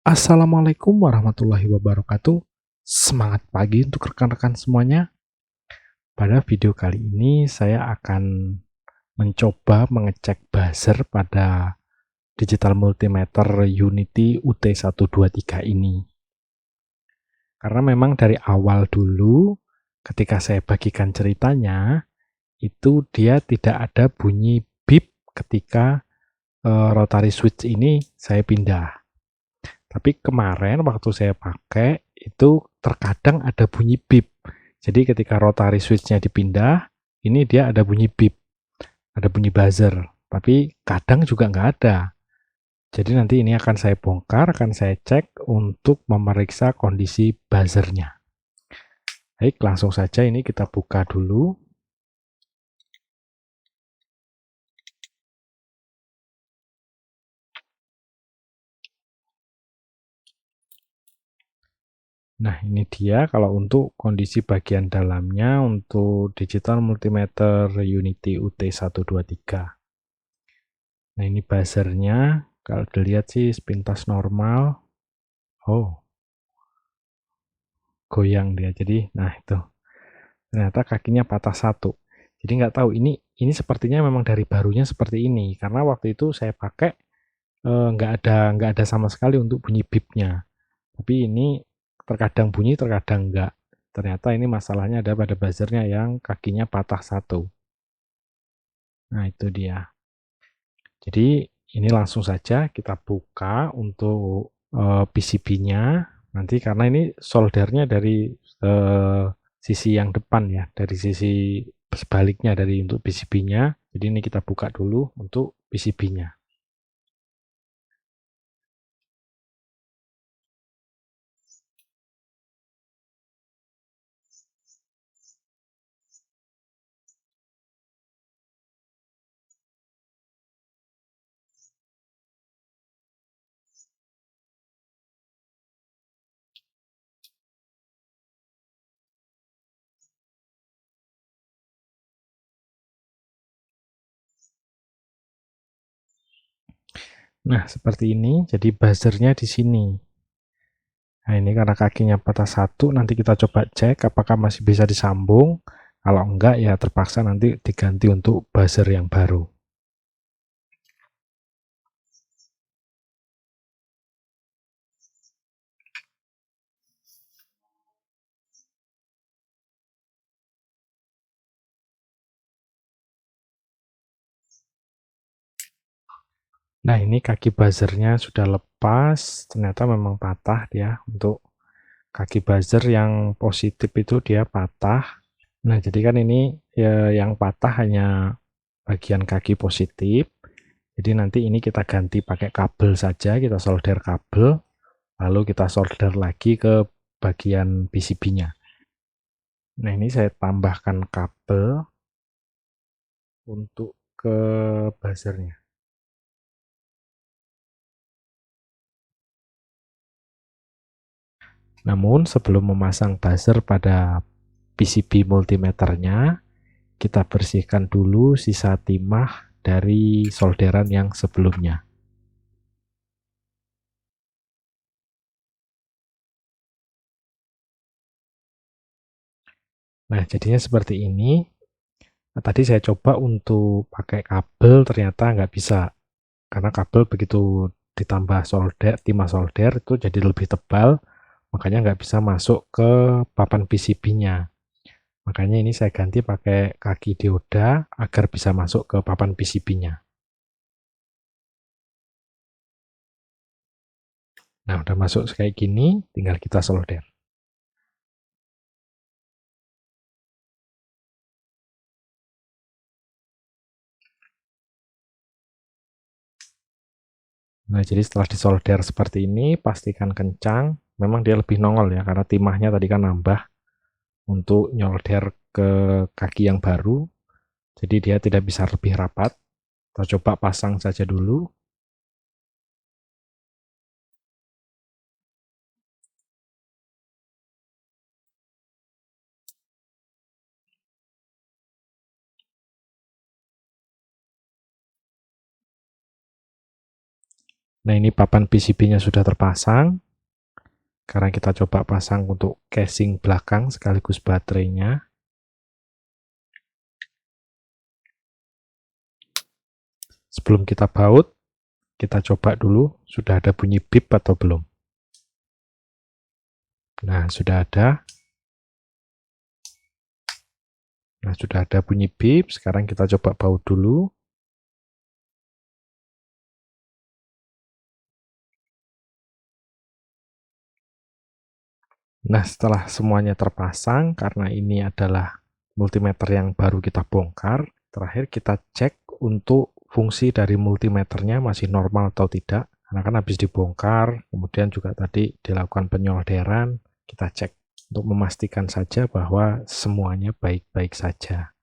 Assalamualaikum warahmatullahi wabarakatuh. Semangat pagi untuk rekan-rekan semuanya. Pada video kali ini saya akan mencoba mengecek buzzer pada digital multimeter Unity UT123 ini. Karena memang dari awal dulu ketika saya bagikan ceritanya, itu dia tidak ada bunyi beep ketika rotary switch ini saya pindah. Tapi kemarin waktu saya pakai itu terkadang ada bunyi beep. Jadi ketika rotary switch-nya dipindah, ini dia ada bunyi beep, ada bunyi buzzer. Tapi kadang juga nggak ada. Jadi nanti ini akan saya bongkar, akan saya cek untuk memeriksa kondisi buzzernya. Baik, langsung saja ini kita buka dulu. Nah, ini dia kalau untuk kondisi bagian dalamnya untuk digital multimeter Unity UT123. Nah, ini buzzernya. Kalau dilihat sih sepintas normal. Oh, goyang dia. Jadi, nah itu. Ternyata kakinya patah satu. Jadi nggak tahu ini sepertinya memang dari barunya seperti ini. Karena waktu itu saya pakai nggak ada sama sekali untuk bunyi bipnya. Tapi ini terkadang bunyi, terkadang nggak. Ternyata ini masalahnya ada pada buzzernya yang kakinya patah satu. Nah, itu dia. Jadi ini langsung saja kita buka untuk PCB-nya. Nanti karena ini soldernya dari sisi yang depan ya, dari sisi sebaliknya dari untuk PCB-nya. Jadi ini kita buka dulu untuk PCB-nya. Nah, seperti ini. Jadi buzzernya di sini. Nah, ini karena kakinya patah satu, nanti kita coba cek apakah masih bisa disambung. Kalau enggak, ya terpaksa nanti diganti untuk buzzer yang baru. Nah, ini kaki buzzernya sudah lepas, ternyata memang patah dia. Untuk kaki buzzer yang positif itu dia patah. Nah, jadi kan ini ya, yang patah hanya bagian kaki positif. Jadi nanti ini kita ganti pakai kabel saja, kita solder kabel, lalu kita solder lagi ke bagian PCB-nya. Nah, ini saya tambahkan kabel untuk ke buzzernya. Namun sebelum memasang buzzer pada PCB multimeternya, kita bersihkan dulu sisa timah dari solderan yang sebelumnya. Nah, jadinya seperti ini. Nah, tadi saya coba untuk pakai kabel, ternyata nggak bisa. Karena kabel begitu ditambah solder, timah solder itu jadi lebih tebal, makanya nggak bisa masuk ke papan PCB-nya. Makanya ini saya ganti pakai kaki dioda agar bisa masuk ke papan PCB-nya. Nah, udah masuk kayak gini, tinggal kita solder. Nah, jadi setelah disolder seperti ini, pastikan kencang. Memang dia lebih nongol ya, karena timahnya tadi kan nambah untuk nyolder ke kaki yang baru. Jadi dia tidak bisa lebih rapat. Kita coba pasang saja dulu. Nah, ini papan PCB-nya sudah terpasang. Sekarang kita coba pasang untuk casing belakang sekaligus baterainya. Sebelum kita baut, kita coba dulu sudah ada bunyi bip atau belum. Nah, sudah ada. Nah, sudah ada bunyi bip. Sekarang kita coba baut dulu. Nah, setelah semuanya terpasang, karena ini adalah multimeter yang baru kita bongkar, terakhir kita cek untuk fungsi dari multimeternya masih normal atau tidak. Karena kan habis dibongkar, kemudian juga tadi dilakukan penyolderan, kita cek untuk memastikan saja bahwa semuanya baik-baik saja.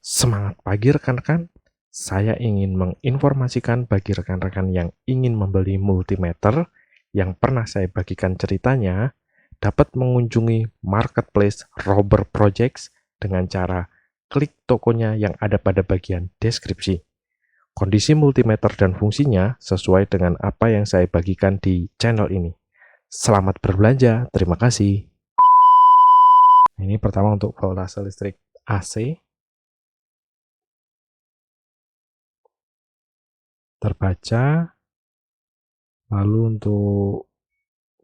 Semangat pagi rekan-rekan, saya ingin menginformasikan bagi rekan-rekan yang ingin membeli multimeter, yang pernah saya bagikan ceritanya, dapat mengunjungi marketplace Robber Projects dengan cara klik tokonya yang ada pada bagian deskripsi. Kondisi multimeter dan fungsinya sesuai dengan apa yang saya bagikan di channel ini. Selamat berbelanja, terima kasih. Ini pertama untuk voltase listrik AC. Terbaca. Lalu untuk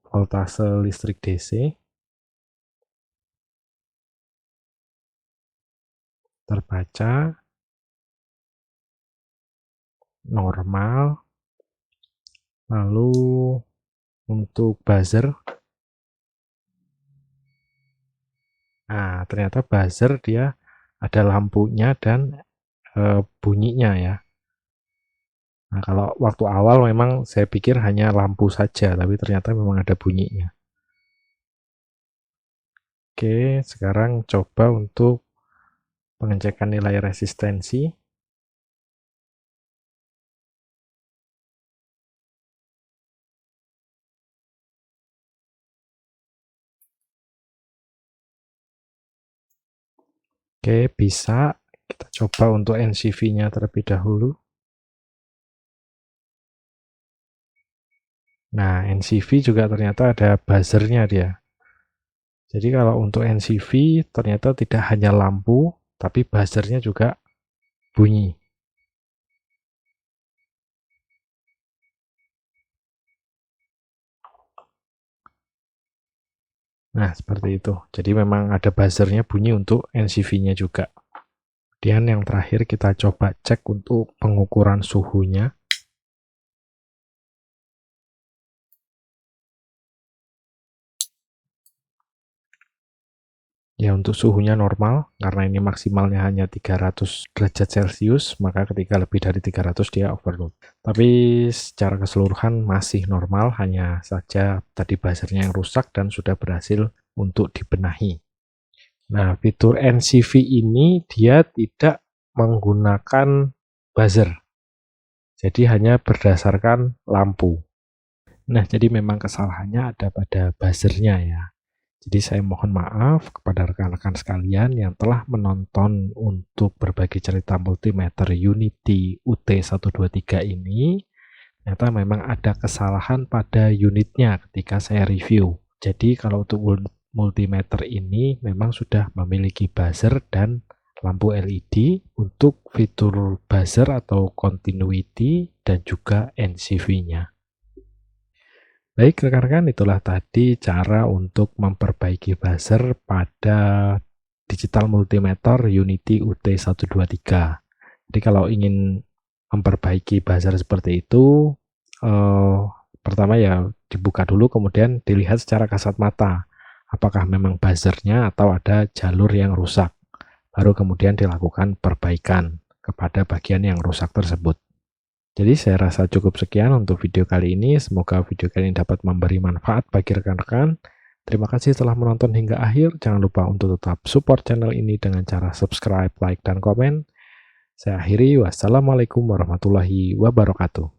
voltase listrik DC terbaca, normal. Lalu untuk buzzer, nah ternyata buzzer dia ada lampunya dan bunyinya ya. Nah, kalau waktu awal memang saya pikir hanya lampu saja, tapi ternyata memang ada bunyinya. Oke, sekarang coba untuk pengecekan nilai resistensi. Oke, bisa. Kita coba untuk NCV-nya terlebih dahulu. Nah, NCV juga ternyata ada buzzernya dia. Jadi kalau untuk NCV ternyata tidak hanya lampu, tapi buzzernya juga bunyi. Nah, seperti itu. Jadi memang ada buzzernya bunyi untuk NCV-nya juga. Kemudian yang terakhir kita coba cek untuk pengukuran suhunya. Ya, untuk suhunya normal, karena ini maksimalnya hanya 300 derajat Celcius, maka ketika lebih dari 300 dia overload. Tapi secara keseluruhan masih normal, hanya saja tadi buzzernya yang rusak dan sudah berhasil untuk dibenahi. Nah, fitur NCV ini dia tidak menggunakan buzzer, jadi hanya berdasarkan lampu. Nah, jadi memang kesalahannya ada pada buzzernya ya. Jadi saya mohon maaf kepada rekan-rekan sekalian yang telah menonton untuk berbagi cerita multimeter Unity UT123 ini. Ternyata memang ada kesalahan pada unitnya ketika saya review. Jadi kalau untuk multimeter ini memang sudah memiliki buzzer dan lampu LED untuk fitur buzzer atau continuity dan juga NCV-nya. Baik rekan-rekan, itulah tadi cara untuk memperbaiki buzzer pada digital multimeter Unity UT123. Jadi kalau ingin memperbaiki buzzer seperti itu, pertama ya dibuka dulu, kemudian dilihat secara kasat mata apakah memang buzzernya atau ada jalur yang rusak. Baru kemudian dilakukan perbaikan kepada bagian yang rusak tersebut. Jadi saya rasa cukup sekian untuk video kali ini. Semoga video kali ini dapat memberi manfaat bagi rekan-rekan. Terima kasih telah menonton hingga akhir. Jangan lupa untuk tetap support channel ini dengan cara subscribe, like, dan komen. Saya akhiri. Wassalamualaikum warahmatullahi wabarakatuh.